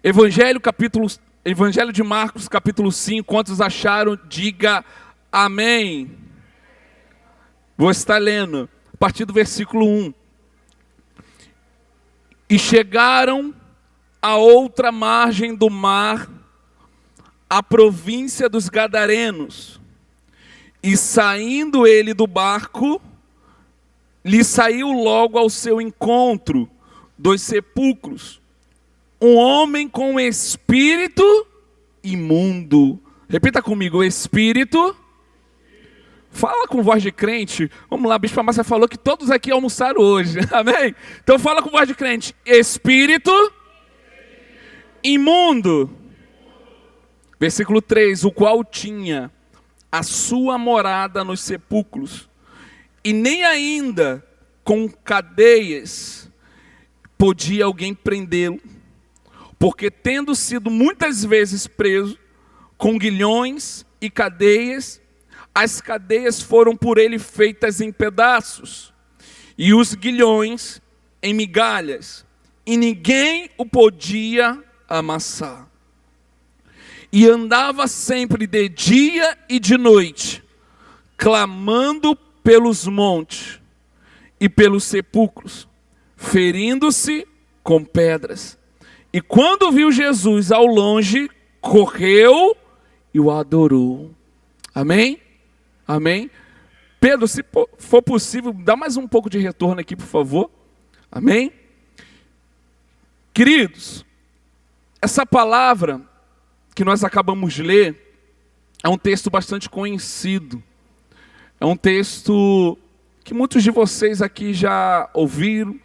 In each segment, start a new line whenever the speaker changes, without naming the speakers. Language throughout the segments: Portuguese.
Evangelho de Marcos, capítulo 5. Quantos acharam? Diga amém. Vou estar lendo a partir do versículo 1. E chegaram à outra margem do mar, a província dos Gadarenos. E saindo ele do barco, lhe saiu logo ao seu encontro dos sepulcros um homem com espírito imundo. Repita comigo, espírito. Fala com voz de crente. Vamos lá, a Bispa Márcia falou que todos aqui almoçaram hoje. Amém? Então fala com voz de crente. Espírito imundo. Versículo 3. O qual tinha a sua morada nos sepulcros, e nem ainda com cadeias podia alguém prendê-lo, porque tendo sido muitas vezes preso com grilhões e cadeias, as cadeias foram por ele feitas em pedaços, e os grilhões em migalhas, e ninguém o podia amassar. E andava sempre de dia e de noite, clamando pelos montes e pelos sepulcros, ferindo-se com pedras. E quando viu Jesus ao longe, correu e o adorou. Amém? Amém? Pedro, se for possível, dá mais um pouco de retorno aqui, por favor. Amém? Queridos, essa palavra que nós acabamos de ler é um texto bastante conhecido. É um texto que muitos de vocês aqui já ouviram,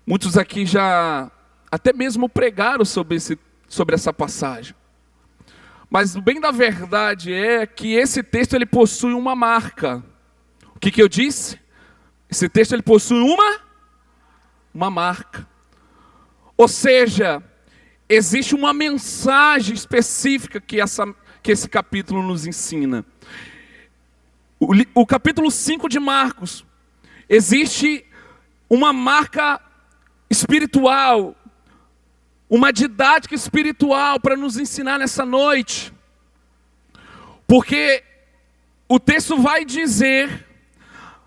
muitos aqui já até mesmo pregaram sobre essa passagem. Mas o bem da verdade é que esse texto ele possui uma marca. O que eu disse? Esse texto ele possui uma marca. Ou seja, existe uma mensagem específica que esse capítulo nos ensina. O capítulo 5 de Marcos, existe uma marca espiritual, uma didática espiritual para nos ensinar nessa noite. Porque o texto vai dizer,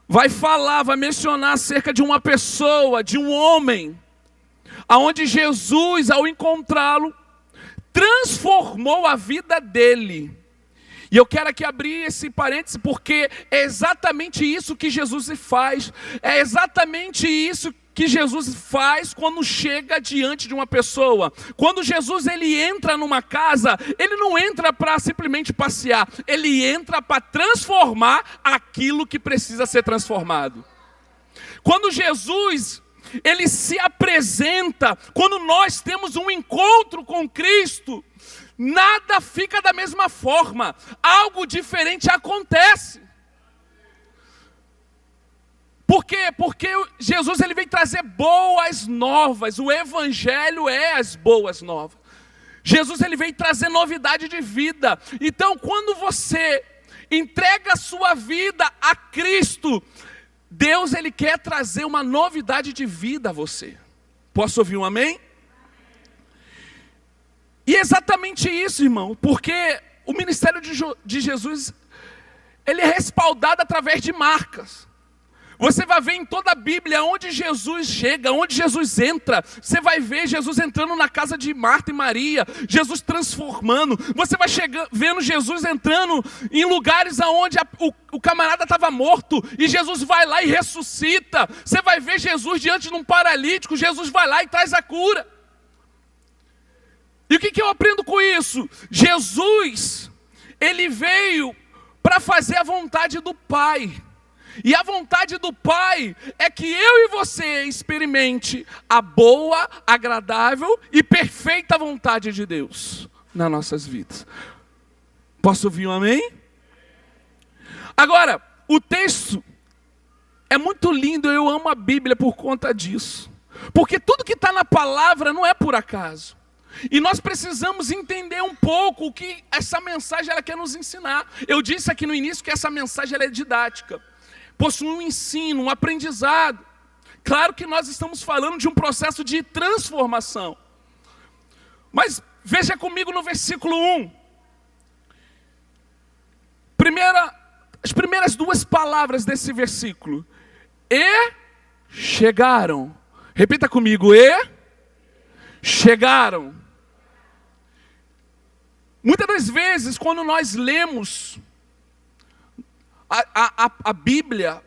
vai falar, vai mencionar acerca de uma pessoa, de um homem, aonde Jesus, ao encontrá-lo, transformou a vida dele. E eu quero aqui abrir esse parêntese, porque é exatamente isso que Jesus faz. É exatamente isso que Jesus faz quando chega diante de uma pessoa. Quando Jesus ele entra numa casa, ele não entra para simplesmente passear. Ele entra para transformar aquilo que precisa ser transformado. Quando Jesus ele se apresenta, quando nós temos um encontro com Cristo, nada fica da mesma forma, algo diferente acontece. Por quê? Porque Jesus ele vem trazer boas novas, o Evangelho é as boas novas. Jesus ele vem trazer novidade de vida. Então quando você entrega a sua vida a Cristo, Deus ele quer trazer uma novidade de vida a você. Posso ouvir um amém? E é exatamente isso, irmão, porque o ministério de Jesus, ele é respaldado através de marcas. Você vai ver em toda a Bíblia, onde Jesus chega, onde Jesus entra, você vai ver Jesus entrando na casa de Marta e Maria, Jesus transformando. Você vai vendo Jesus entrando em lugares onde o camarada estava morto, e Jesus vai lá e ressuscita. Você vai ver Jesus diante de um paralítico, Jesus vai lá e traz a cura. E o que eu aprendo com isso? Jesus, ele veio para fazer a vontade do Pai. E a vontade do Pai é que eu e você experimente a boa, agradável e perfeita vontade de Deus nas nossas vidas. Posso ouvir um amém? Agora, o texto é muito lindo, eu amo a Bíblia por conta disso. Porque tudo que está na palavra não é por acaso. E nós precisamos entender um pouco o que essa mensagem ela quer nos ensinar. Eu disse aqui no início que essa mensagem ela é didática. Possui um ensino, um aprendizado. Claro que nós estamos falando de um processo de transformação. Mas veja comigo no versículo 1. As primeiras duas palavras desse versículo. E chegaram. Repita comigo. E chegaram. Muitas das vezes, quando nós lemos a Bíblia,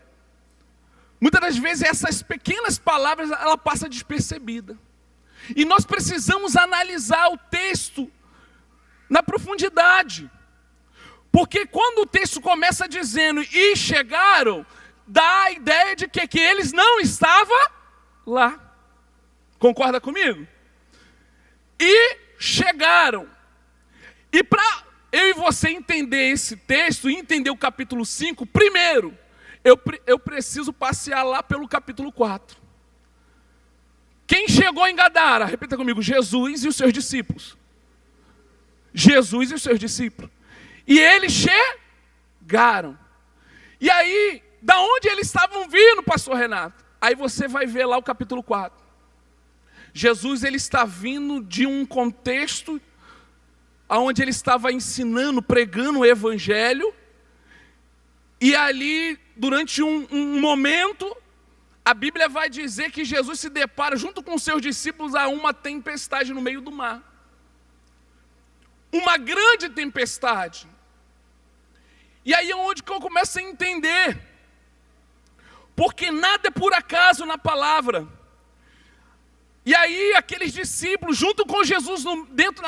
muitas das vezes essas pequenas palavras, ela passa despercebida. E nós precisamos analisar o texto na profundidade. Porque quando o texto começa dizendo, e chegaram, dá a ideia de que eles não estavam lá. Concorda comigo? E chegaram. E para eu e você entender esse texto, e entender o capítulo 5, primeiro, eu preciso passear lá pelo capítulo 4. Quem chegou em Gadara? Repita comigo, Jesus e os seus discípulos. Jesus e os seus discípulos. E eles chegaram. E aí, da onde eles estavam vindo, pastor Renato? Aí você vai ver lá o capítulo 4. Jesus, ele está vindo de um contexto onde ele estava ensinando, pregando o evangelho. E ali, durante um momento, a Bíblia vai dizer que Jesus se depara junto com seus discípulos a uma tempestade no meio do mar. Uma grande tempestade. E aí é onde que eu começo a entender. Porque nada é por acaso na palavra. E aí aqueles discípulos, junto com Jesus,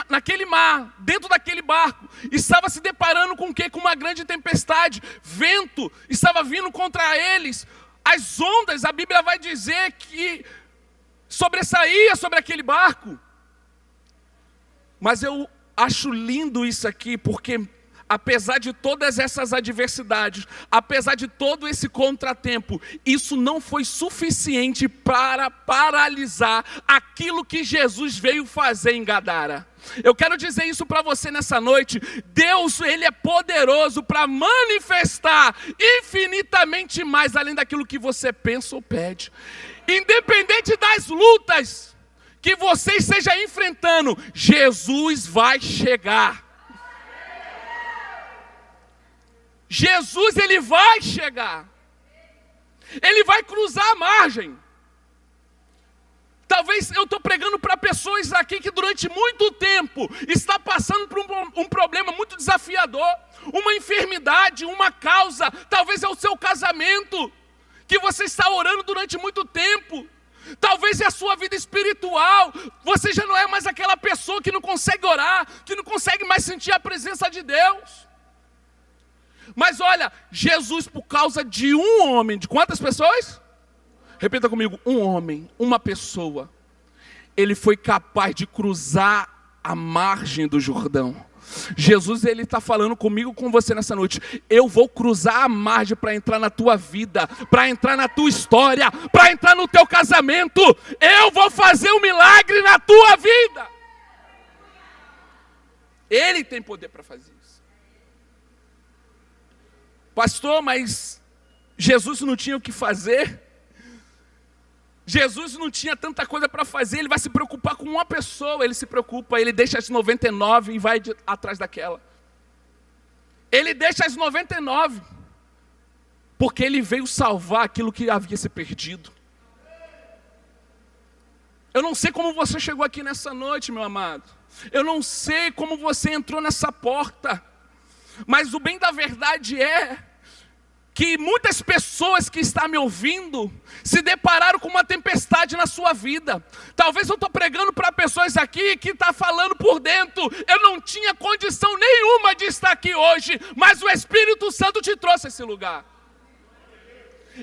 naquele mar, dentro daquele barco, estava se deparando com o quê? Com uma grande tempestade. Vento estava vindo contra eles. As ondas, a Bíblia vai dizer que sobressaía sobre aquele barco. Mas eu acho lindo isso aqui, porque apesar de todas essas adversidades, apesar de todo esse contratempo, isso não foi suficiente para paralisar aquilo que Jesus veio fazer em Gadara. Eu quero dizer isso para você nessa noite. Deus, ele é poderoso para manifestar infinitamente mais além daquilo que você pensa ou pede. Independente das lutas que você esteja enfrentando, Jesus vai chegar. Jesus, ele vai chegar. Ele vai cruzar a margem. Talvez eu estou pregando para pessoas aqui que durante muito tempo está passando por um problema muito desafiador, uma enfermidade, uma causa, talvez é o seu casamento, que você está orando durante muito tempo. Talvez é a sua vida espiritual, você já não é mais aquela pessoa que não consegue orar, que não consegue mais sentir a presença de Deus. Mas olha, Jesus, por causa de um homem, de quantas pessoas? Repita comigo, um homem, uma pessoa. Ele foi capaz de cruzar a margem do Jordão. Jesus, ele está falando comigo, com você nessa noite. Eu vou cruzar a margem para entrar na tua vida, para entrar na tua história, para entrar no teu casamento. Eu vou fazer um milagre na tua vida. Ele tem poder para fazer isso. Pastor, mas Jesus não tinha o que fazer? Jesus não tinha tanta coisa para fazer, ele vai se preocupar com uma pessoa, ele se preocupa, ele deixa as 99 e vai atrás daquela. Ele deixa as 99, porque ele veio salvar aquilo que havia se perdido. Eu não sei como você chegou aqui nessa noite, meu amado. Eu não sei como você entrou nessa porta. Mas o bem da verdade é que muitas pessoas que estão me ouvindo se depararam com uma tempestade na sua vida. Talvez eu estou pregando para pessoas aqui que estão falando por dentro. Eu não tinha condição nenhuma de estar aqui hoje, mas o Espírito Santo te trouxe a esse lugar.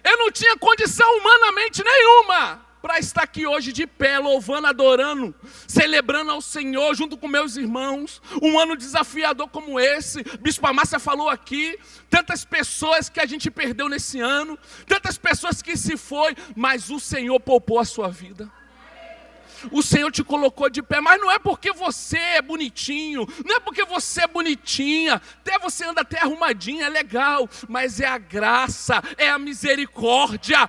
Eu não tinha condição humanamente nenhuma para estar aqui hoje de pé, louvando, adorando, celebrando ao Senhor junto com meus irmãos. Um ano desafiador como esse, Bispo Amácia falou aqui, tantas pessoas que a gente perdeu nesse ano, tantas pessoas que se foi, mas o Senhor poupou a sua vida. o Senhor te colocou de pé, mas não é porque você é bonitinho, não é porque você é bonitinha, até você anda até arrumadinha, é legal, mas é a graça, é a misericórdia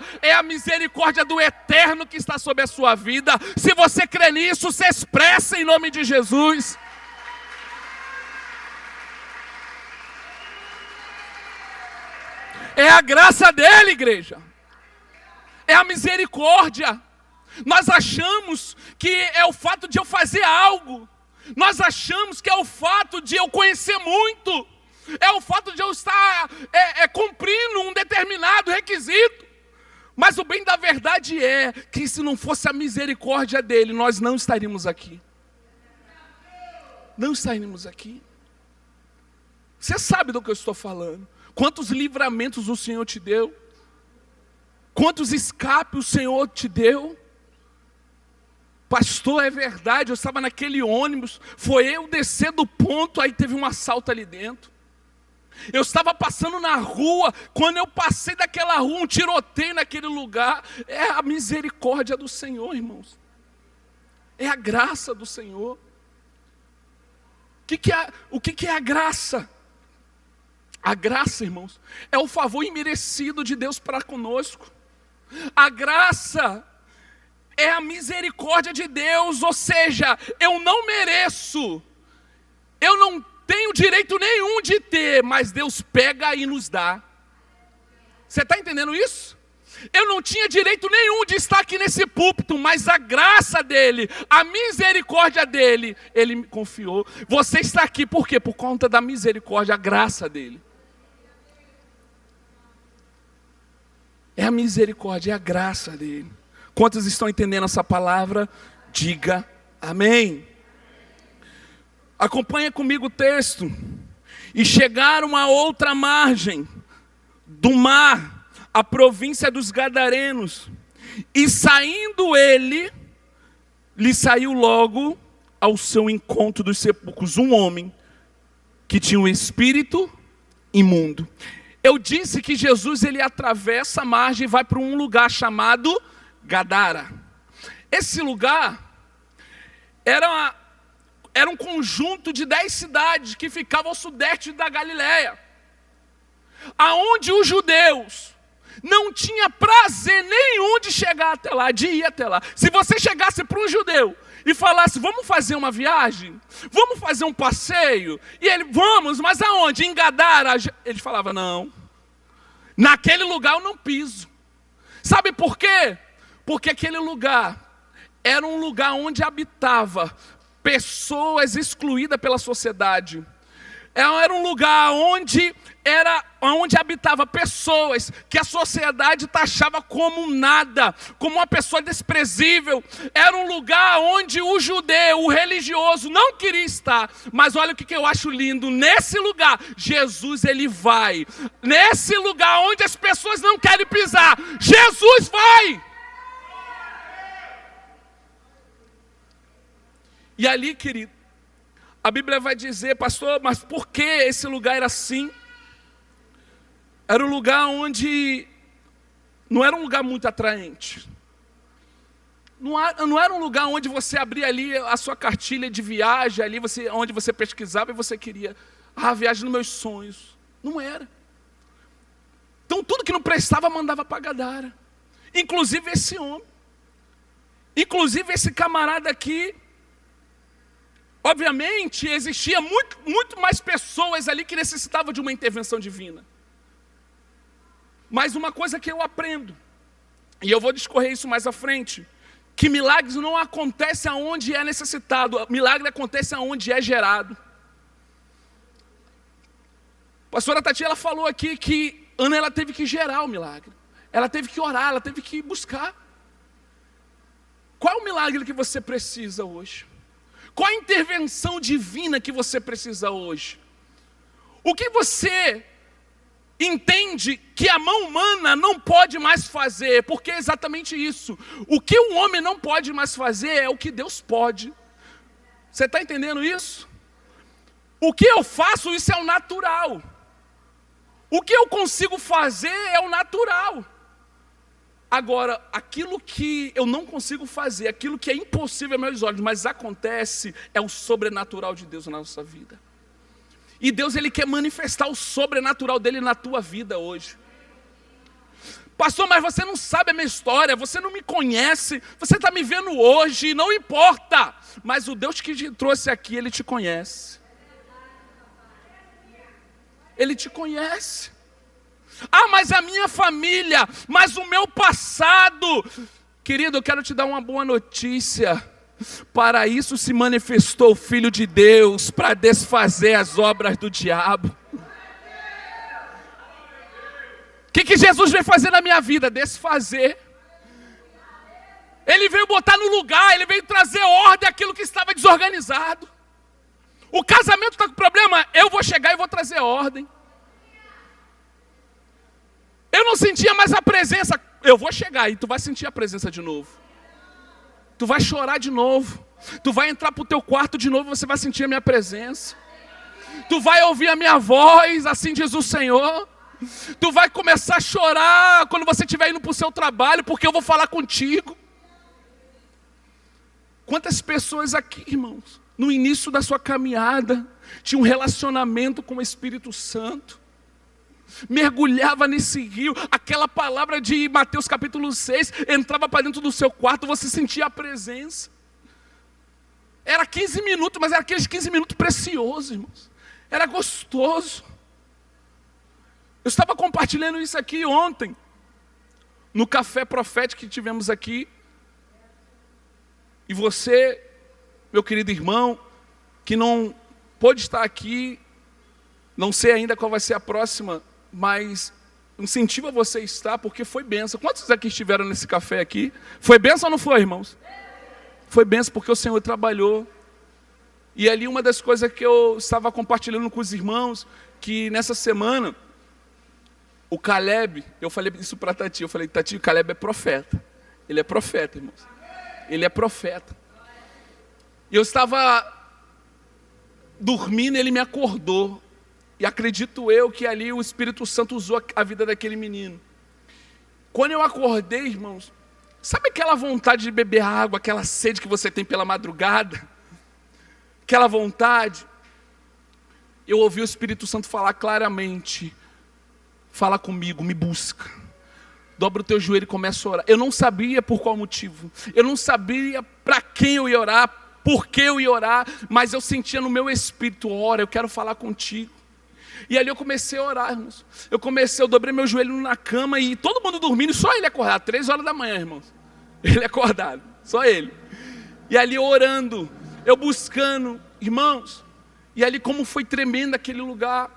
do Eterno que está sobre a sua vida. Se você crê nisso, se expressa em nome de Jesus. É a graça dele, igreja. É a misericórdia. Nós achamos que é o fato de eu fazer algo. Nós achamos que é o fato de eu conhecer muito. É o fato de eu estar cumprindo um determinado requisito. Mas o bem da verdade é que se não fosse a misericórdia dele, nós não estaríamos aqui. Não estaríamos aqui. Você sabe do que eu estou falando. Quantos livramentos o Senhor te deu? Quantos escapes o Senhor te deu? Pastor, é verdade, eu estava naquele ônibus, foi eu descer do ponto, aí teve um assalto ali dentro. Eu estava passando na rua, quando eu passei daquela rua, um tiroteio naquele lugar. É a misericórdia do Senhor, irmãos. É a graça do Senhor. O que é a graça? A graça, irmãos, é o favor imerecido de Deus para conosco. A graça é a misericórdia de Deus, ou seja, eu não mereço, eu não tenho direito nenhum de ter, mas Deus pega e nos dá. Você está entendendo isso? Eu não tinha direito nenhum de estar aqui nesse púlpito, mas a graça dele, a misericórdia dele, ele me confiou. Você está aqui por quê? Por conta da misericórdia, a graça dele. É a misericórdia, é a graça dele. Quantos estão entendendo essa palavra? Diga amém. Acompanha comigo o texto. E chegaram a outra margem do mar, a província dos Gadarenos. E saindo ele, lhe saiu logo ao seu encontro dos sepulcros um homem que tinha um espírito imundo. Eu disse que Jesus ele atravessa a margem e vai para um lugar chamado Gadara. Esse lugar era um conjunto de 10 cidades que ficavam ao sudeste da Galileia, aonde os judeus não tinham prazer nenhum de chegar até lá, de ir até lá. Se você chegasse para um judeu e falasse, vamos fazer uma viagem, vamos fazer um passeio, e ele, vamos, mas aonde? Em Gadara. Ele falava, não, naquele lugar eu não piso. Sabe por quê? Porque aquele lugar era um lugar onde habitava pessoas excluídas pela sociedade. Era um lugar onde habitava pessoas que a sociedade taxava como nada, como uma pessoa desprezível. Era um lugar onde o judeu, o religioso, não queria estar. Mas olha o que eu acho lindo. Nesse lugar, Jesus ele vai. Nesse lugar onde as pessoas não querem pisar, Jesus vai. E ali, querido, a Bíblia vai dizer, pastor, mas por que esse lugar era assim? Era um lugar onde não era um lugar muito atraente. Não era um lugar onde você abria ali a sua cartilha de viagem, ali onde você pesquisava e você queria, a viagem dos meus sonhos. Não era. Então tudo que não prestava mandava para Gadara. Inclusive esse homem. Inclusive esse camarada aqui. Obviamente, existia muito mais pessoas ali que necessitavam de uma intervenção divina. Mas uma coisa que eu aprendo, e eu vou discorrer isso mais à frente, que milagres não acontecem aonde é necessitado, milagre acontece aonde é gerado. A pastora Tati, ela falou aqui que Ana ela teve que gerar o milagre. Ela teve que orar, ela teve que buscar. Qual é o milagre que você precisa hoje? Qual a intervenção divina que você precisa hoje? O que você entende que a mão humana não pode mais fazer? Porque é exatamente isso. O que o homem não pode mais fazer é o que Deus pode. Você está entendendo isso? O que eu faço, isso é o natural. O que eu consigo fazer é o natural. Agora, aquilo que eu não consigo fazer, aquilo que é impossível aos meus olhos, mas acontece, é o sobrenatural de Deus na nossa vida. E Deus, Ele quer manifestar o sobrenatural dEle na tua vida hoje. Pastor, mas você não sabe a minha história, você não me conhece, você está me vendo hoje, não importa. Mas o Deus que te trouxe aqui, Ele te conhece. Ele te conhece. Ah, mas a minha família, mas o meu passado. Querido, eu quero te dar uma boa notícia. Para isso se manifestou o Filho de Deus, para desfazer as obras do diabo. O que Jesus veio fazer na minha vida? Desfazer. Ele veio botar no lugar, Ele veio trazer ordem àquilo que estava desorganizado. O casamento está com problema, eu vou chegar e vou trazer ordem. Eu não sentia mais a presença, eu vou chegar e tu vai sentir a presença de novo. Tu vai chorar de novo. Tu vai entrar para o teu quarto de novo, você vai sentir a minha presença. Tu vai ouvir a minha voz, assim diz o Senhor. Tu vai começar a chorar quando você estiver indo para o seu trabalho, porque eu vou falar contigo. Quantas pessoas aqui, irmãos, no início da sua caminhada, tinham um relacionamento com o Espírito Santo, mergulhava nesse rio, aquela palavra de Mateus capítulo 6, entrava para dentro do seu quarto, você sentia a presença. Era 15 minutos, mas era aqueles 15 minutos preciosos, irmãos. Era gostoso. Eu estava compartilhando isso aqui ontem, no café profético que tivemos aqui. E você, meu querido irmão, que não pôde estar aqui, não sei ainda qual vai ser a próxima, mas incentivo a você a estar, porque foi bênção. Quantos aqui estiveram nesse café aqui? Foi bênção ou não foi, irmãos? Foi bênção porque o Senhor trabalhou. E ali uma das coisas que eu estava compartilhando com os irmãos, que nessa semana, o Caleb, eu falei isso para a Tati, eu falei, Tati, o Caleb é profeta. Ele é profeta, irmãos. Ele é profeta. E eu estava dormindo, ele me acordou. E acredito eu que ali o Espírito Santo usou a vida daquele menino. Quando eu acordei, irmãos, sabe aquela vontade de beber água, aquela sede que você tem pela madrugada? Aquela vontade. Eu ouvi o Espírito Santo falar claramente. Fala comigo, me busca. Dobra o teu joelho e começa a orar. Eu não sabia por qual motivo. Eu não sabia para quem eu ia orar, por que eu ia orar, mas eu sentia no meu espírito, ora, eu quero falar contigo. E ali eu comecei a orar, irmãos. Eu dobrei meu joelho na cama e todo mundo dormindo, só ele acordado, 3 horas da manhã, irmãos. Ele acordado, só ele. E ali orando, eu buscando, irmãos. E ali como foi tremendo aquele lugar.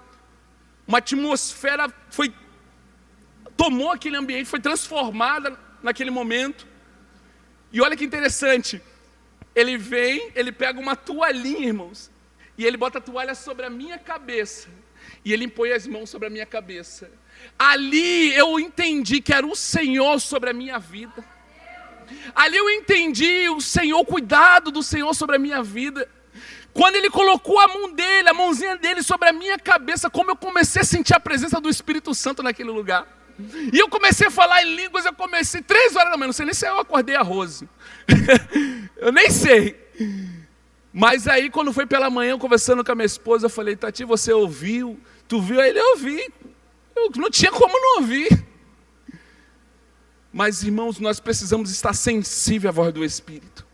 Uma atmosfera tomou aquele ambiente, foi transformada naquele momento. E olha que interessante. Ele vem, ele pega uma toalhinha, irmãos. E ele bota a toalha sobre a minha cabeça. E ele impõe as mãos sobre a minha cabeça. Ali eu entendi que era o Senhor sobre a minha vida. Ali eu entendi o Senhor, o cuidado do Senhor sobre a minha vida. Quando ele colocou a mão dele, a mãozinha dele sobre a minha cabeça, como eu comecei a sentir a presença do Espírito Santo naquele lugar. E eu comecei a falar em línguas, 3 horas da manhã, não sei nem se eu acordei a Rose. Eu nem sei. Mas aí quando foi pela manhã, conversando com a minha esposa, eu falei, Tati, você ouviu? Tu viu? Ele, eu ouvi. Eu não tinha como não ouvir. Mas irmãos, nós precisamos estar sensíveis à voz do Espírito.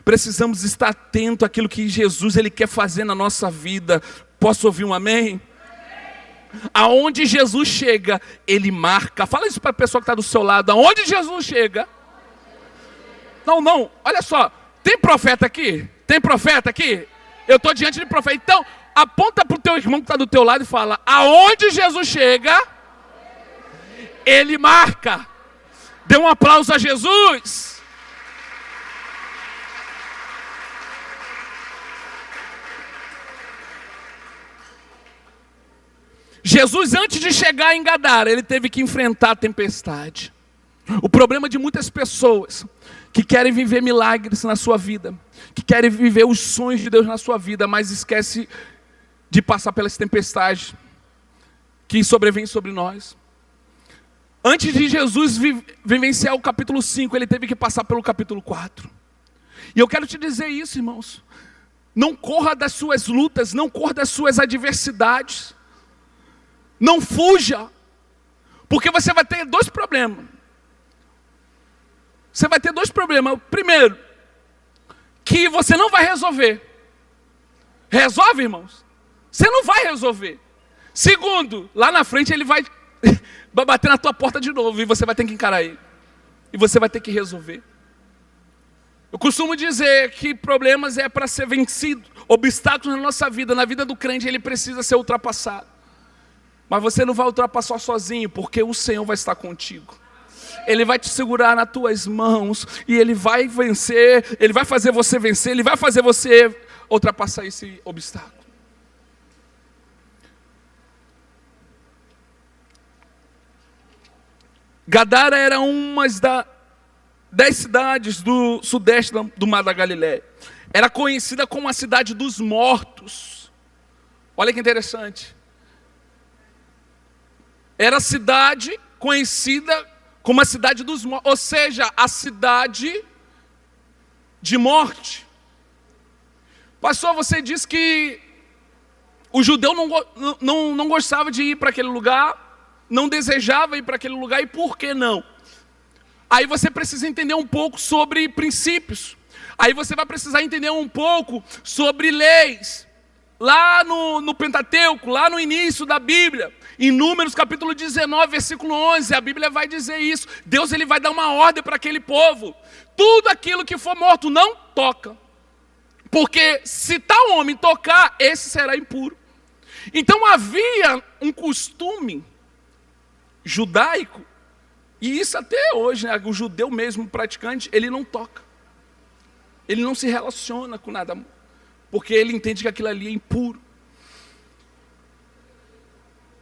Precisamos estar atento àquilo que Jesus ele quer fazer na nossa vida. Posso ouvir um amém? Aonde Jesus chega, ele marca. Fala isso para a pessoa que está do seu lado. Aonde Jesus chega. Não, olha só. Tem profeta aqui? Tem profeta aqui? Eu estou diante de profeta. Então, aponta para o teu irmão que está do teu lado e fala, aonde Jesus chega, ele marca. Dê um aplauso a Jesus. Jesus, antes de chegar em Gadara, ele teve que enfrentar a tempestade. O problema de muitas pessoas que querem viver milagres na sua vida, que querem viver os sonhos de Deus na sua vida, mas esquece de passar pelas tempestades que sobrevêm sobre nós. Antes de Jesus vivenciar o capítulo 5, ele teve que passar pelo capítulo 4. E eu quero te dizer isso, irmãos. Não corra das suas lutas, não corra das suas adversidades. Não fuja. Porque você vai ter dois problemas. Você vai ter dois problemas. Primeiro, que você não vai resolver. Resolve, irmãos? Você não vai resolver. Segundo, lá na frente ele vai bater na tua porta de novo e você vai ter que encarar ele. E você vai ter que resolver. Eu costumo dizer que problemas é para ser vencido. Obstáculos na nossa vida, na vida do crente, ele precisa ser ultrapassado. Mas você não vai ultrapassar sozinho, porque o Senhor vai estar contigo. Ele vai te segurar nas tuas mãos e Ele vai vencer, Ele vai fazer você vencer, Ele vai fazer você ultrapassar esse obstáculo. Gadara era uma das 10 cidades do sudeste do Mar da Galileia. Era conhecida como a cidade dos mortos. Olha que interessante. Era a cidade conhecida como a cidade dos mortos, ou seja, a cidade de morte. Pastor, você disse que o judeu não gostava de ir para aquele lugar, não desejava ir para aquele lugar, e por que não? Aí você precisa entender um pouco sobre princípios. Aí você vai precisar entender um pouco sobre leis. Lá no Pentateuco, lá no início da Bíblia, em Números capítulo 19, versículo 11, a Bíblia vai dizer isso. Deus ele vai dar uma ordem para aquele povo. Tudo aquilo que for morto não toca. Porque se tal homem tocar, esse será impuro. Então havia um costume judaico, e isso até hoje, né? O judeu mesmo praticante, ele não toca. Ele não se relaciona com nada, porque ele entende que aquilo ali é impuro.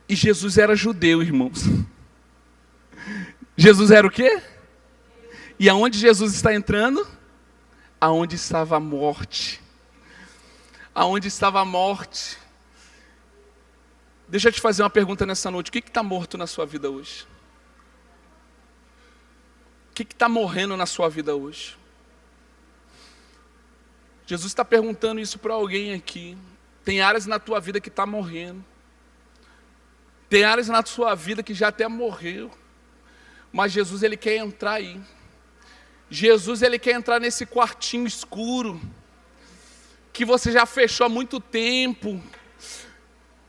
E Jesus era judeu, irmãos. Jesus era o quê? E aonde Jesus está entrando? Aonde estava a morte. Aonde estava a morte. Deixa eu te fazer uma pergunta nessa noite. O que está morto na sua vida hoje? O que está morrendo na sua vida hoje? Jesus está perguntando isso para alguém aqui. Tem áreas na tua vida que está morrendo. Tem áreas na sua vida que já até morreu. Mas Jesus ele quer entrar aí. Jesus ele quer entrar nesse quartinho escuro que você já fechou há muito tempo.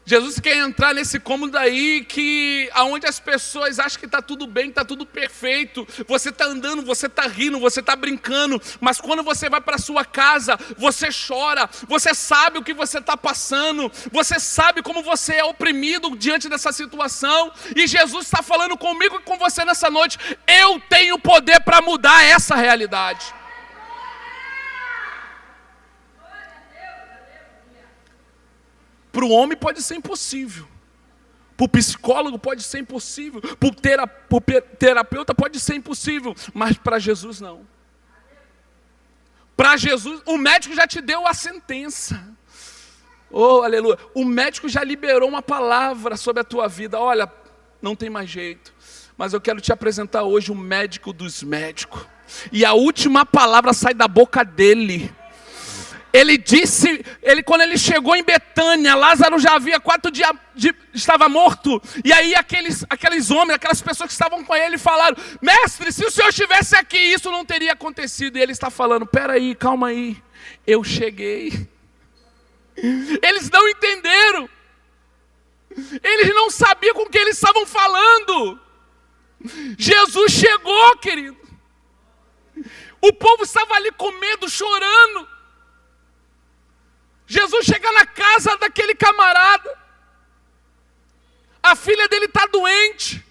Jesus quer entrar nesse cômodo aí aonde as pessoas acham que está tudo bem, que está tudo perfeito. Você está andando, você está rindo, você está brincando. Mas quando você vai para a sua casa, você chora. Você sabe o que você está passando. Você sabe como você é oprimido diante dessa situação. E Jesus está falando comigo e com você nessa noite. Eu tenho poder para mudar essa realidade. Para o homem pode ser impossível. Para o psicólogo pode ser impossível. Para o terapeuta pode ser impossível. Mas para Jesus não. Para Jesus, o médico já te deu a sentença. Oh, aleluia. O médico já liberou uma palavra sobre a tua vida. Olha, não tem mais jeito. Mas eu quero te apresentar hoje o médico dos médicos. E a última palavra sai da boca dele. Ele disse, quando ele chegou em Betânia, Lázaro já havia 4 dias, estava morto. E aí aqueles homens, aquelas pessoas que estavam com ele falaram, mestre, se o senhor estivesse aqui, isso não teria acontecido. E ele está falando, peraí, calma aí, eu cheguei. Eles não entenderam. Eles não sabiam com o que eles estavam falando. Jesus chegou, querido. O povo estava ali com medo, chorando. Jesus chega na casa daquele camarada. A filha dele está doente.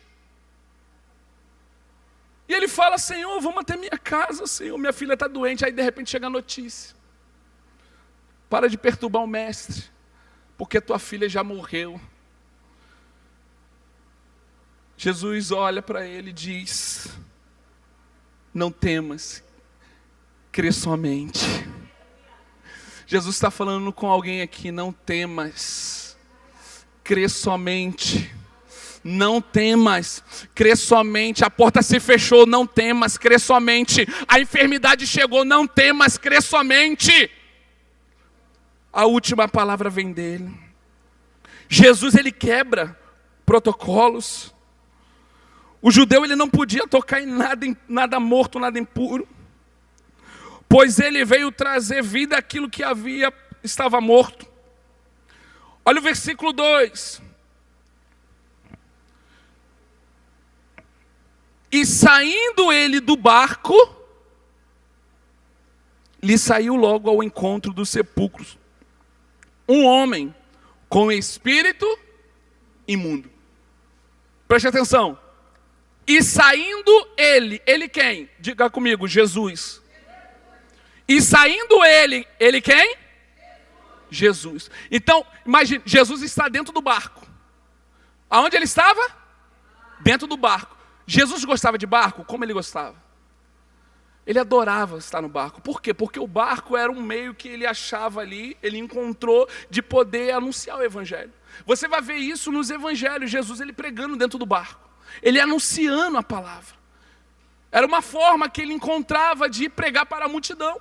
E ele fala, Senhor, vamos até minha casa, Senhor, minha filha está doente. Aí de repente chega a notícia. Para de perturbar o mestre, porque tua filha já morreu. Jesus olha para ele e diz, não temas, crê somente. Jesus está falando com alguém aqui, não temas, crê somente. não temas, crê somente. A porta se fechou, não temas, crê somente. A enfermidade chegou, não temas, crê somente. A última palavra vem dele. Jesus, ele quebra protocolos. O judeu, ele não podia tocar em nada morto, nada impuro, pois ele veio trazer vida àquilo que estava morto. Olha o versículo 2. E saindo ele do barco, lhe saiu logo ao encontro dos sepulcros um homem com espírito imundo. Preste atenção. E saindo ele quem? Diga comigo, Jesus. E saindo ele quem? Jesus. Então, imagine, Jesus está dentro do barco. Aonde ele estava? Dentro do barco. Jesus gostava de barco? Como ele gostava? Ele adorava estar no barco. Por quê? Porque o barco era um meio que ele achava ali, ele encontrou de poder anunciar o evangelho. Você vai ver isso nos evangelhos, Jesus ele pregando dentro do barco. Ele anunciando a palavra. Era uma forma que ele encontrava de pregar para a multidão.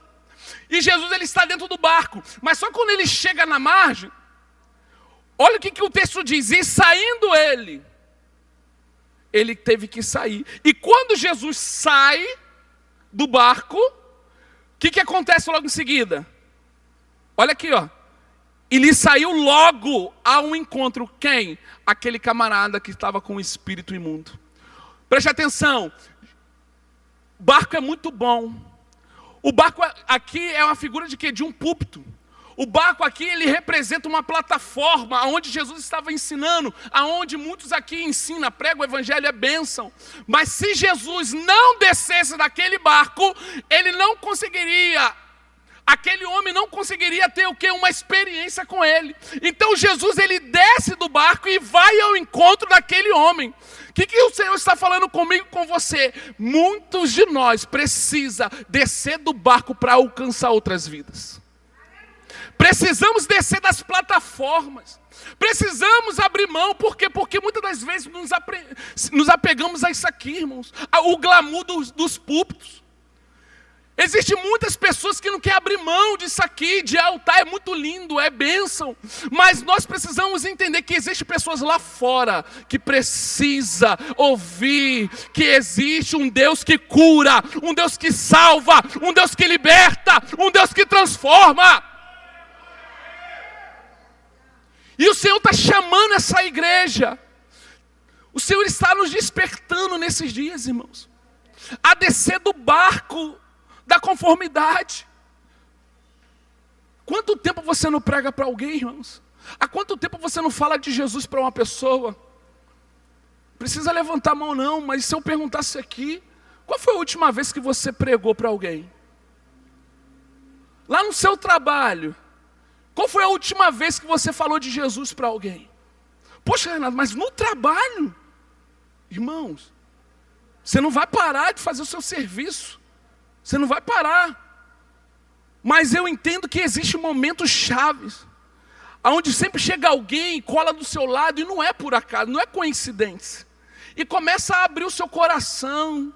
E Jesus ele está dentro do barco. Mas só quando ele chega na margem, olha o que o texto diz. E saindo ele teve que sair. E quando Jesus sai do barco, o que acontece logo em seguida? Olha aqui, ó. E lhe saiu logo ao encontro quem? Aquele camarada que estava com o espírito imundo. Preste atenção. O barco é muito bom. O barco aqui é uma figura de quê? De um púlpito. O barco aqui, ele representa uma plataforma onde Jesus estava ensinando, aonde muitos aqui ensinam, pregam o evangelho, é bênção. Mas se Jesus não descesse daquele barco, ele não conseguiria, aquele homem não conseguiria ter o quê? Uma experiência com ele. Então Jesus, ele desce do barco e vai ao encontro daquele homem. O que o Senhor está falando comigo, com você? Muitos de nós precisam descer do barco para alcançar outras vidas. Precisamos descer das plataformas. Precisamos abrir mão. Por quê? Porque muitas das vezes nos apegamos a isso aqui, irmãos. O glamour dos púlpitos. Existem muitas pessoas que não querem abrir mão disso aqui, de altar, é muito lindo, é bênção. Mas nós precisamos entender que existem pessoas lá fora que precisam ouvir que existe um Deus que cura, um Deus que salva, um Deus que liberta, um Deus que transforma. E o Senhor está chamando essa igreja. O Senhor está nos despertando nesses dias, irmãos, a descer do barco da conformidade. Quanto tempo você não prega para alguém, irmãos? Há quanto tempo você não fala de Jesus para uma pessoa? Precisa levantar a mão não, mas se eu perguntasse aqui, qual foi a última vez que você pregou para alguém? Lá no seu trabalho, qual foi a última vez que você falou de Jesus para alguém? Poxa, Renato, mas no trabalho, irmãos, você não vai parar de fazer o seu serviço. Você não vai parar. Mas eu entendo que existem momentos chaves, onde sempre chega alguém, cola do seu lado, e não é por acaso, não é coincidência. E começa a abrir o seu coração.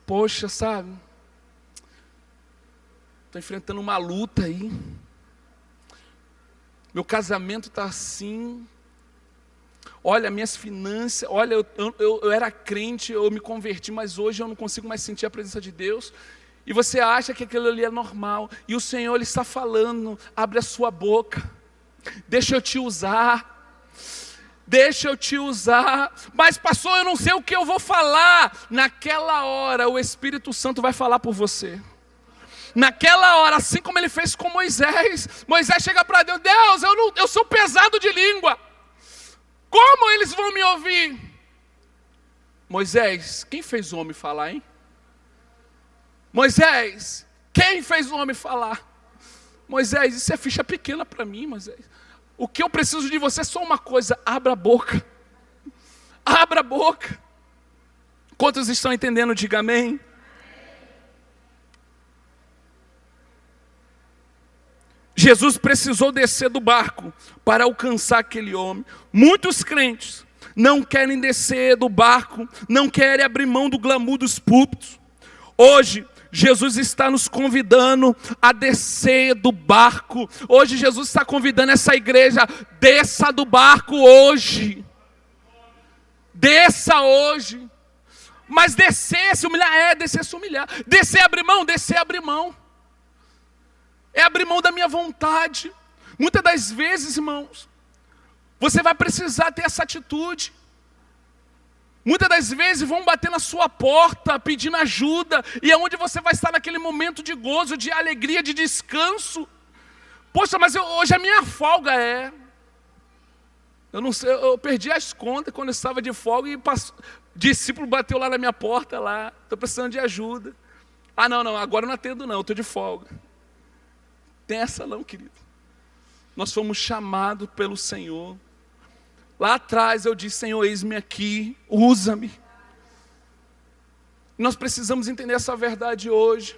Poxa, sabe? Estou enfrentando uma luta aí. Meu casamento está assim. Olha, minhas finanças. Olha, eu era crente, eu me converti, mas hoje eu não consigo mais sentir a presença de Deus. E você acha que aquilo ali é normal. E o Senhor, Ele está falando. Abre a sua boca. Deixa eu te usar. Deixa eu te usar. Mas pastor, eu não sei o que eu vou falar. Naquela hora, o Espírito Santo vai falar por você. Naquela hora, assim como Ele fez com Moisés. Moisés chega para Deus. Deus, eu sou pesado de língua. Como eles vão me ouvir? Moisés, quem fez o homem falar, hein? Moisés, quem fez o homem falar? Moisés, isso é ficha pequena para mim, Moisés. O que eu preciso de você é só uma coisa: abra a boca. Abra a boca. Quantos estão entendendo? Diga amém. Jesus precisou descer do barco para alcançar aquele homem. Muitos crentes não querem descer do barco, não querem abrir mão do glamour dos púlpitos. Hoje, Jesus está nos convidando a descer do barco. Hoje Jesus está convidando essa igreja, desça do barco hoje. Desça hoje. Mas descer, se humilhar, descer, se humilhar. Descer, abrir mão, descer, abrir mão. É abrir mão da minha vontade. Muitas das vezes, irmãos, você vai precisar ter essa atitude. Muitas das vezes vão bater na sua porta pedindo ajuda, e é onde você vai estar naquele momento de gozo, de alegria, de descanso. Poxa, mas hoje a minha folga é. Eu não sei, eu perdi as contas quando eu estava de folga e discípulo bateu lá na minha porta lá, estou precisando de ajuda. Ah, não, agora eu não atendo não, eu estou de folga. Tem essa não, querido. Nós fomos chamados pelo Senhor. Lá atrás eu disse, Senhor, eis-me aqui, usa-me. Nós precisamos entender essa verdade hoje.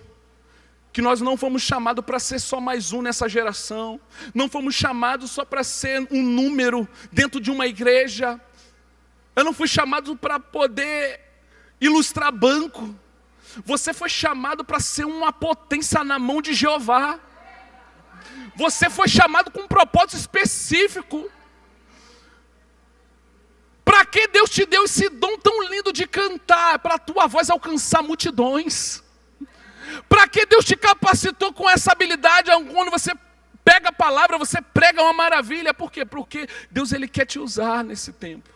Que nós não fomos chamados para ser só mais um nessa geração. Não fomos chamados só para ser um número dentro de uma igreja. Eu não fui chamado para poder ilustrar banco. Você foi chamado para ser uma potência na mão de Jeová. Você foi chamado com um propósito específico. Para que Deus te deu esse dom tão lindo de cantar? Para a tua voz alcançar multidões. Para que Deus te capacitou com essa habilidade? Quando você pega a palavra, você prega uma maravilha. Por quê? Porque Deus Ele quer te usar nesse tempo.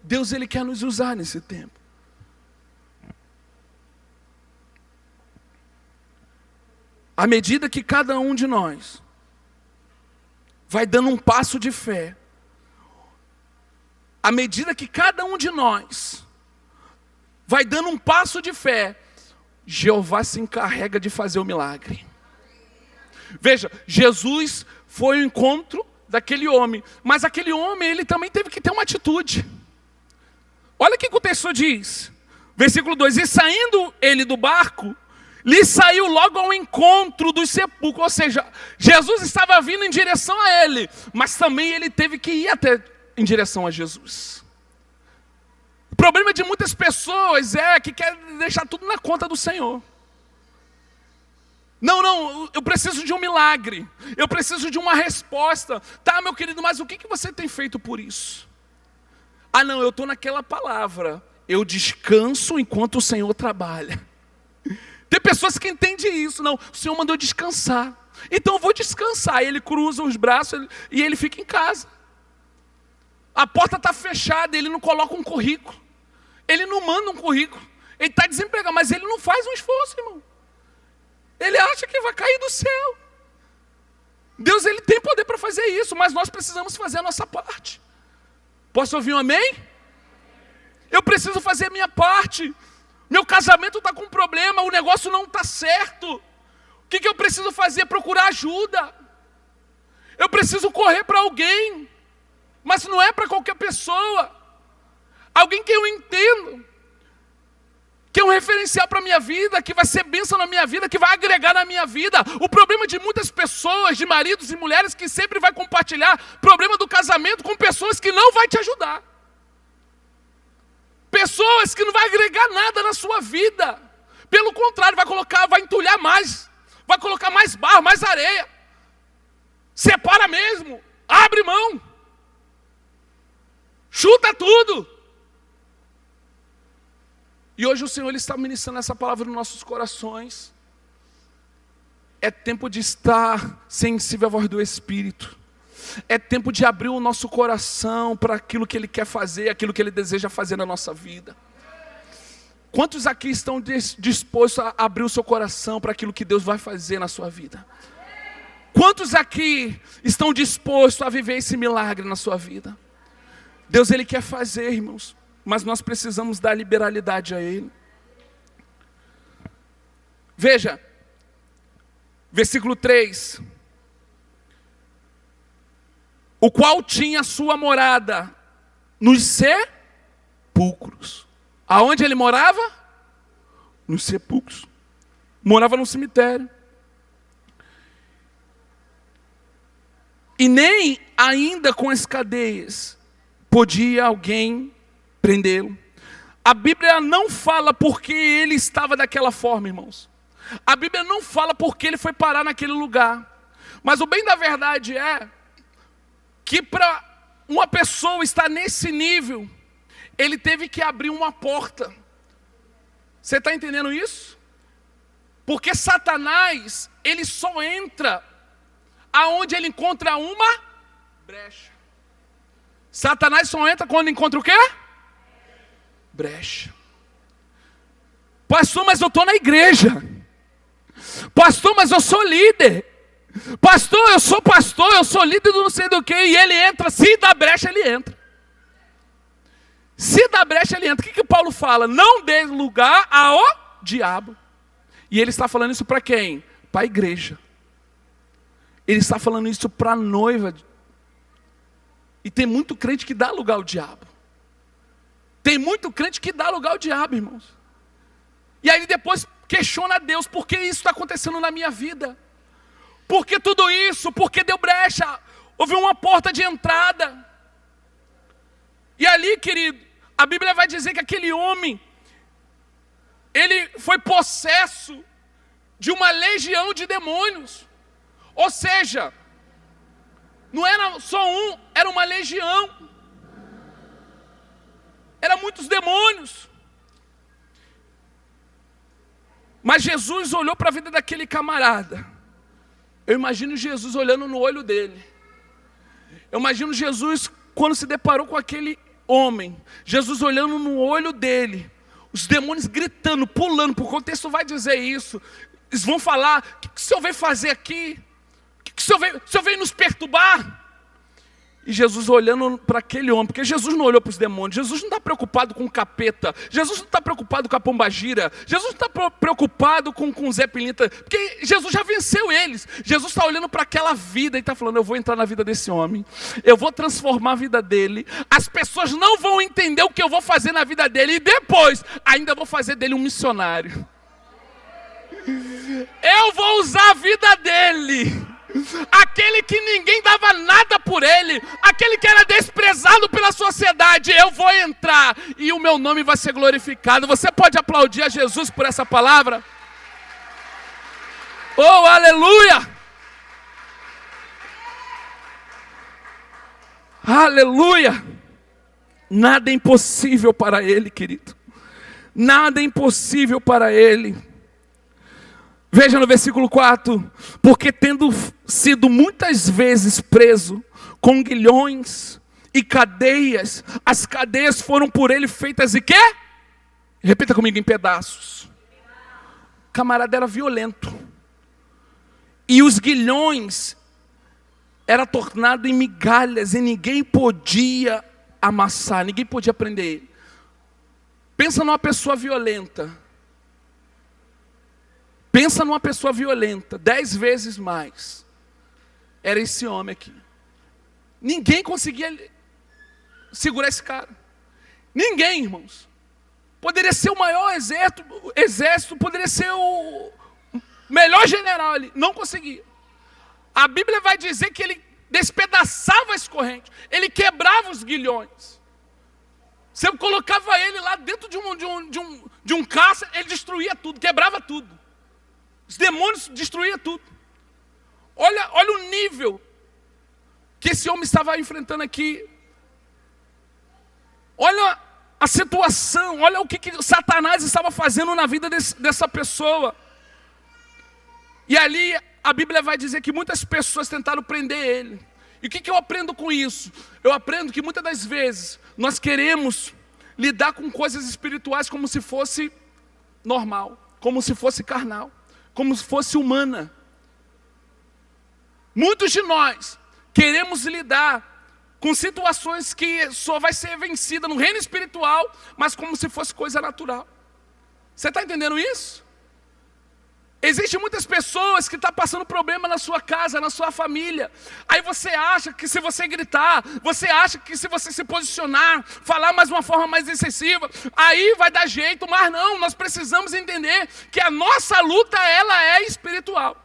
Deus Ele quer nos usar nesse tempo. À medida que cada um de nós vai dando um passo de fé, à medida que cada um de nós vai dando um passo de fé, Jeová se encarrega de fazer o milagre. Veja, Jesus foi ao encontro daquele homem, mas aquele homem, ele também teve que ter uma atitude. Olha o que o texto diz, versículo 2, e saindo ele do barco, lhe saiu logo ao encontro dos sepulcros, ou seja, Jesus estava vindo em direção a ele, mas também ele teve que ir até em direção a Jesus. O problema de muitas pessoas é que quer deixar tudo na conta do Senhor. Não, eu preciso de um milagre, eu preciso de uma resposta. Tá, meu querido, mas o que você tem feito por isso? Ah, não, eu estou naquela palavra, eu descanso enquanto o Senhor trabalha. Tem pessoas que entendem isso, não, o Senhor mandou descansar, então eu vou descansar. Ele cruza os braços e ele fica em casa. A porta está fechada, ele não coloca um currículo, ele não manda um currículo, ele está desempregado, mas ele não faz um esforço, irmão. Ele acha que vai cair do céu. Deus, Ele tem poder para fazer isso, mas nós precisamos fazer a nossa parte. Posso ouvir um amém? Eu preciso fazer a minha parte. Meu casamento está com problema, o negócio não está certo. O que eu preciso fazer? Procurar ajuda. Eu preciso correr para alguém, mas não é para qualquer pessoa. Alguém que eu entendo, que é um referencial para a minha vida, que vai ser bênção na minha vida, que vai agregar na minha vida. O problema de muitas pessoas, de maridos e mulheres, que sempre vai compartilhar problema do casamento com pessoas que não vai te ajudar. Pessoas que não vai agregar nada na sua vida. Pelo contrário, vai entulhar mais. Vai colocar mais barro, mais areia. Separa mesmo. Abre mão. Chuta tudo. E hoje o Senhor Ele está ministrando essa palavra nos nossos corações. É tempo de estar sensível à voz do Espírito. É tempo de abrir o nosso coração para aquilo que Ele quer fazer, aquilo que Ele deseja fazer na nossa vida. Quantos aqui estão dispostos a abrir o seu coração para aquilo que Deus vai fazer na sua vida? Quantos aqui estão dispostos a viver esse milagre na sua vida? Deus Ele quer fazer, irmãos. Mas nós precisamos dar liberalidade a Ele. Veja, versículo 3. O qual tinha sua morada nos sepulcros. Aonde ele morava? Nos sepulcros. Morava no cemitério. E nem ainda com as cadeias podia alguém prendê-lo. A Bíblia não fala porque ele estava daquela forma, irmãos. A Bíblia não fala porque ele foi parar naquele lugar. Mas o bem da verdade é que para uma pessoa estar nesse nível, ele teve que abrir uma porta. Você está entendendo isso? Porque Satanás, ele só entra aonde ele encontra uma brecha. Satanás só entra quando encontra o quê? Brecha. Pastor, mas eu estou na igreja. Pastor, mas eu sou líder. Pastor, eu sou líder do não sei do que. E ele entra, se dá brecha, ele entra. Se dá brecha, ele entra. O que Paulo fala? Não dê lugar ao diabo. E ele está falando isso para quem? Para a igreja. Ele está falando isso para a noiva. E tem muito crente que dá lugar ao diabo. Tem muito crente que dá lugar ao diabo, irmãos. E aí depois questiona a Deus, por que isso está acontecendo na minha vida? Por que tudo isso? Por que deu brecha? Houve uma porta de entrada. E ali, querido, a Bíblia vai dizer que aquele homem, ele foi possesso de uma legião de demônios. Ou seja, não era só um, era uma legião. Eram muitos demônios. Mas Jesus olhou para a vida daquele camarada. Eu imagino Jesus olhando no olho dele. Eu imagino Jesus quando se deparou com aquele homem. Jesus olhando no olho dele. Os demônios gritando, pulando, porque o texto vai dizer isso. Eles vão falar, o que o Senhor veio fazer aqui? O que o Senhor veio nos perturbar? E Jesus olhando para aquele homem, porque Jesus não olhou para os demônios, Jesus não está preocupado com o capeta, Jesus não está preocupado com a pombagira, Jesus não está preocupado com o Zé Pilintra, porque Jesus já venceu eles. Jesus está olhando para aquela vida e está falando, eu vou entrar na vida desse homem, eu vou transformar a vida dele, as pessoas não vão entender o que eu vou fazer na vida dele, e depois ainda vou fazer dele um missionário. Eu vou usar a vida dele. Aquele que ninguém dava nada por ele, aquele que era desprezado pela sociedade, eu vou entrar e o meu nome vai ser glorificado. Você pode aplaudir a Jesus por essa palavra? Oh, aleluia! Aleluia! Nada é impossível para ele, querido. Nada é impossível para ele. Veja no versículo 4, porque tendo sido muitas vezes preso com grilhões e cadeias, as cadeias foram por ele feitas e quê? Repita comigo, em pedaços. O camarada era violento. E os grilhões era tornado em migalhas e ninguém podia amassar, ninguém podia prender ele. Pensa numa pessoa violenta. Pensa numa pessoa violenta, 10 vezes mais. Era esse homem aqui. Ninguém conseguia segurar esse cara. Ninguém, irmãos. Poderia ser o maior exército, poderia ser o melhor general ali. Não conseguia. A Bíblia vai dizer que ele despedaçava as correntes. Ele quebrava os grilhões. Você colocava ele lá dentro de um caça, ele destruía tudo, quebrava tudo. Os demônios destruíam tudo. Olha o nível que esse homem estava enfrentando aqui. Olha a situação, olha o que Satanás estava fazendo na vida dessa pessoa. E ali a Bíblia vai dizer que muitas pessoas tentaram prender ele. E o que eu aprendo com isso? Eu aprendo que muitas das vezes nós queremos lidar com coisas espirituais como se fosse normal, como se fosse carnal, como se fosse humana. Muitos de nós queremos lidar com situações que só vai ser vencida no reino espiritual, mas como se fosse coisa natural. Você está entendendo isso? Existem muitas pessoas que estão passando problema na sua casa, na sua família. Aí você acha que se você gritar, você acha que se você se posicionar, falar mais uma forma mais excessiva, aí vai dar jeito, mas não, nós precisamos entender que a nossa luta, ela é espiritual.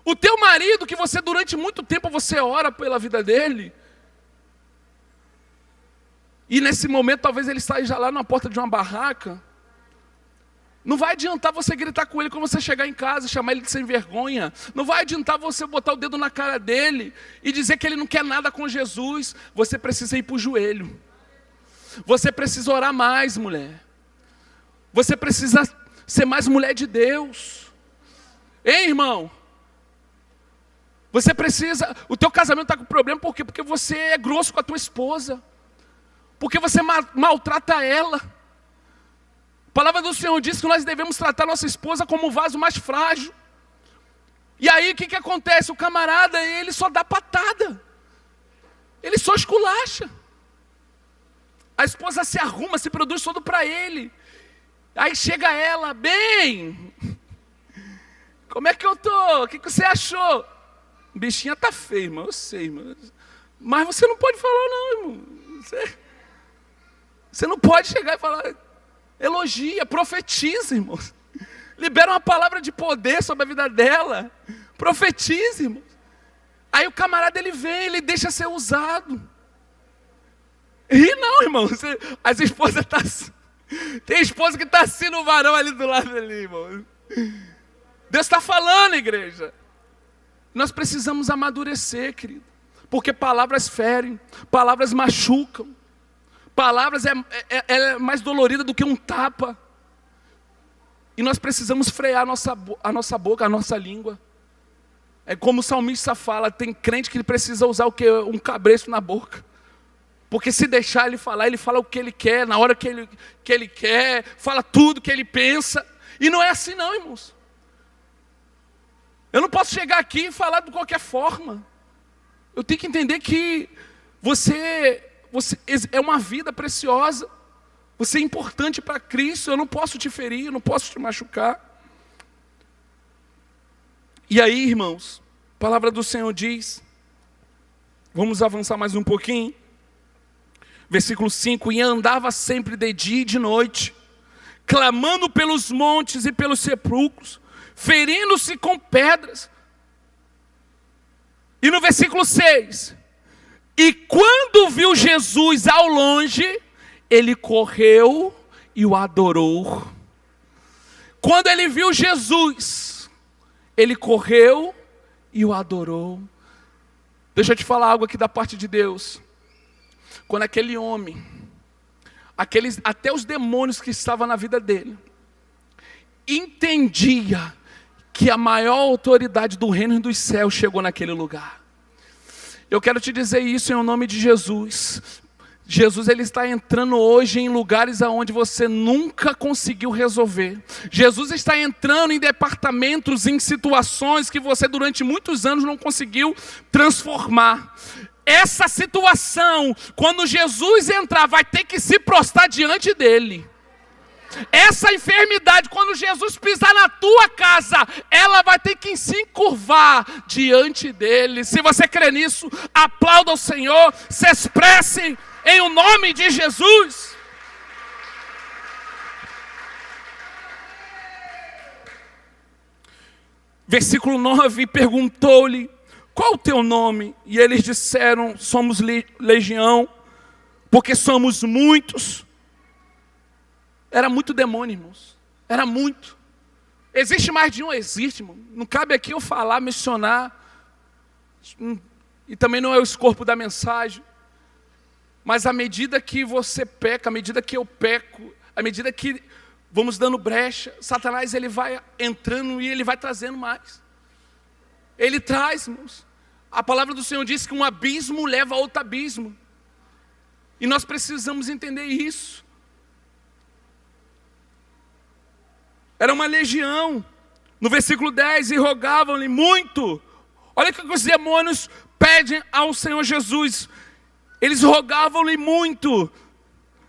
O teu marido, que você durante muito tempo você ora pela vida dele, e nesse momento talvez ele esteja lá na porta de uma barraca, não vai adiantar você gritar com ele quando você chegar em casa, chamar ele de sem vergonha. Não vai adiantar você botar o dedo na cara dele e dizer que ele não quer nada com Jesus. Você precisa ir para o joelho. Você precisa orar mais, mulher. Você precisa ser mais mulher de Deus. Hein, irmão? Você precisa... O teu casamento está com problema por quê? Porque você é grosso com a tua esposa. Porque você maltrata ela. A palavra do Senhor diz que nós devemos tratar nossa esposa como um vaso mais frágil. E aí o que acontece? O camarada, ele só dá patada. Ele só esculacha. A esposa se arruma, se produz todo para ele. Aí chega ela, bem, como é que eu tô? O que você achou? Bichinha tá feia, irmão, eu sei, irmão. Mas você não pode falar não, irmão. Você não pode chegar e falar, elogia, profetiza, irmão. Libera uma palavra de poder sobre a vida dela. Profetiza, irmão. Aí o camarada, ele vem, ele deixa ser usado. E não, irmão. As esposas estão assim. Tem esposa que está assim no varão ali do lado ali, irmão. Deus está falando, igreja. Nós precisamos amadurecer, querido. Porque palavras ferem, palavras machucam. Palavras é mais dolorida do que um tapa. E nós precisamos frear a nossa boca, a nossa língua. É como o salmista fala, tem crente que precisa usar o quê? Um cabresto na boca. Porque se deixar ele fala o que ele quer, na hora que ele quer, fala tudo que ele pensa. E não é assim não, irmãos. Eu não posso chegar aqui e falar de qualquer forma. Eu tenho que entender que você é uma vida preciosa. Você é importante para Cristo. Eu não posso te ferir, eu não posso te machucar. E aí, irmãos, a palavra do Senhor diz, vamos avançar mais um pouquinho. Versículo 5, e andava sempre de dia e de noite, clamando pelos montes e pelos sepulcros, ferindo-se com pedras. E no versículo 6, e quando viu Jesus ao longe, ele correu e o adorou. Quando ele viu Jesus, ele correu e o adorou. Deixa eu te falar algo aqui da parte de Deus. Quando aquele homem, até os demônios que estavam na vida dele, entendia que a maior autoridade do reino dos céus chegou naquele lugar. Eu quero te dizer isso em nome de Jesus. Jesus, ele está entrando hoje em lugares aonde você nunca conseguiu resolver. Jesus está entrando em departamentos, em situações que você durante muitos anos não conseguiu transformar. Essa situação, quando Jesus entrar, vai ter que se prostrar diante dele. Essa enfermidade, quando Jesus pisar na tua casa, ela vai ter que se encurvar diante dele. Se você crê nisso, aplauda o Senhor, se expresse em o nome de Jesus. Versículo 9, perguntou-lhe, qual o teu nome? E eles disseram, somos legião, porque somos muitos. Era muito demônio, irmãos. Era muito. Existe mais de um? Existe, irmão. Não cabe aqui eu falar, mencionar. E também não é o escopo da mensagem. Mas à medida que você peca, à medida que eu peco, à medida que vamos dando brecha, Satanás ele vai entrando e ele vai trazendo mais. Ele traz, irmãos. A palavra do Senhor diz que um abismo leva a outro abismo. E nós precisamos entender isso. Era uma legião. No versículo 10, e rogavam-lhe muito. Olha o que os demônios pedem ao Senhor Jesus. Eles rogavam-lhe muito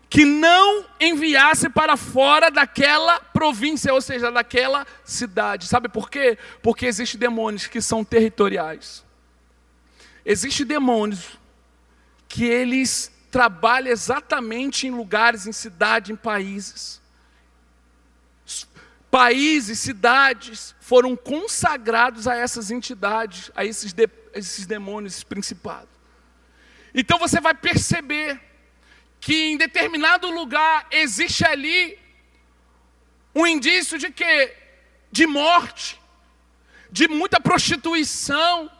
que não enviasse para fora daquela província, ou seja, daquela cidade. Sabe por quê? Porque existem demônios que são territoriais. Existem demônios que eles trabalham exatamente em lugares, em cidades, em países. países, cidades foram consagrados a essas entidades, a esses demônios, esses principados. Então você vai perceber que em determinado lugar existe ali um indício de quê? De morte, de muita prostituição.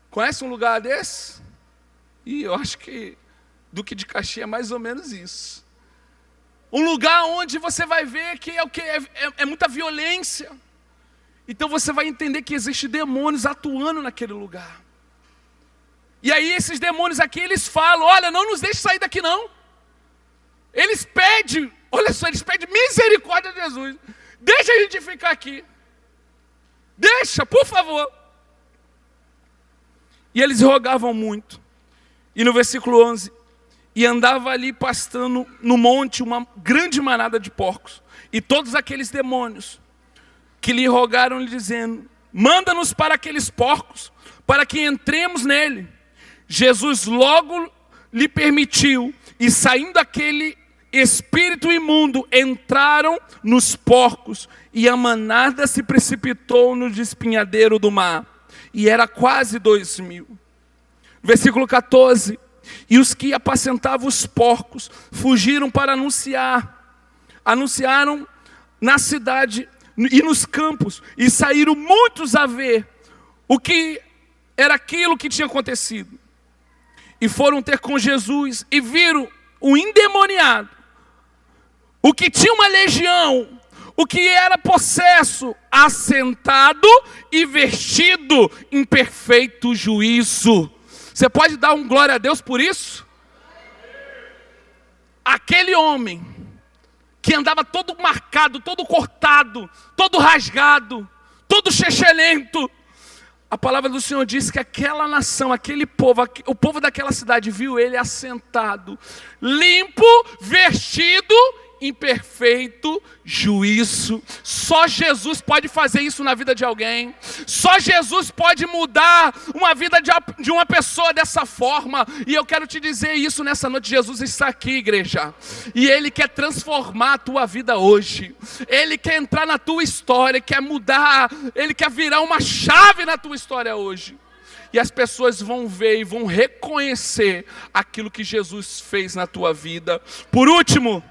Conhece um lugar desse? E eu acho que Duque de Caxias é mais ou menos isso. Um lugar onde você vai ver que é o que? É muita violência. Então você vai entender que existem demônios atuando naquele lugar. E aí esses demônios aqui, eles falam, olha, não nos deixe sair daqui não. Eles pedem, olha só, eles pedem misericórdia a Jesus. Deixa a gente ficar aqui. Deixa, por favor. E eles rogavam muito. E no versículo 11, e andava ali pastando no monte uma grande manada de porcos. E todos aqueles demônios que lhe rogaram, lhe dizendo, manda-nos para aqueles porcos, para que entremos nele. Jesus logo lhe permitiu, e saindo aquele espírito imundo, entraram nos porcos, e a manada se precipitou no despenhadeiro do mar. E era quase 2.000. Versículo 14. E os que apacentavam os porcos fugiram para anunciaram na cidade e nos campos, e saíram muitos a ver o que era aquilo que tinha acontecido. E foram ter com Jesus e viram o endemoniado, o que tinha uma legião, o que era possesso, assentado e vestido em perfeito juízo. Você pode dar um glória a Deus por isso? Aquele homem que andava todo marcado, todo cortado, todo rasgado, todo chechelento. A palavra do Senhor diz que aquela nação, aquele povo, o povo daquela cidade viu ele assentado, limpo, vestido em perfeito juízo. Só Jesus pode fazer isso na vida de alguém. Só Jesus pode mudar uma vida de uma pessoa dessa forma. E eu quero te dizer isso nessa noite. Jesus está aqui, igreja, e Ele quer transformar a tua vida hoje. Ele quer entrar na tua história, quer mudar. Ele quer virar uma chave na tua história hoje. E as pessoas vão ver e vão reconhecer aquilo que Jesus fez na tua vida. Por último,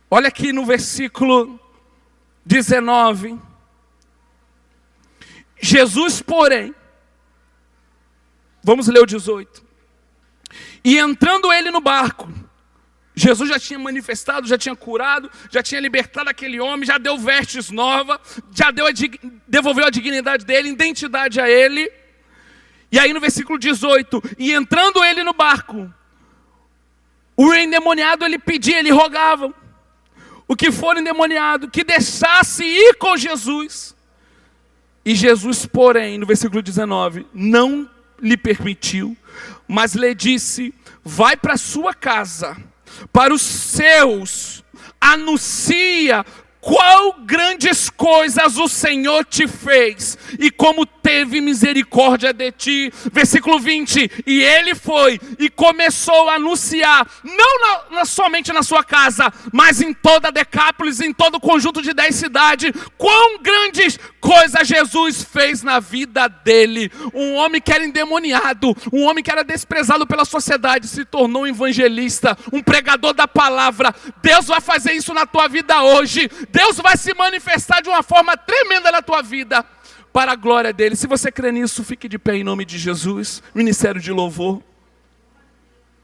olha aqui no versículo 19. Jesus, porém, vamos ler o 18. E entrando ele no barco, Jesus já tinha manifestado, já tinha curado, já tinha libertado aquele homem, já deu vestes novas, já devolveu a dignidade dele, identidade a ele. E aí no versículo 18, e entrando ele no barco, o endemoniado ele pedia, ele rogava, o que for endemoniado, que deixasse ir com Jesus. E Jesus, porém, no versículo 19, não lhe permitiu, mas lhe disse, vai para a sua casa, para os seus, anuncia qual grandes coisas o Senhor te fez, e como teve misericórdia de ti. Versículo 20, e ele foi e começou a anunciar, não somente na sua casa, mas em toda a Decápolis, em todo o conjunto de 10 cidades, quão grandes coisas Jesus fez na vida dele. Um homem que era endemoniado, um homem que era desprezado pela sociedade, se tornou um evangelista, um pregador da palavra. Deus vai fazer isso na tua vida hoje. Deus vai se manifestar de uma forma tremenda na tua vida, para a glória dele. Se você crê nisso, fique de pé em nome de Jesus. Ministério de louvor.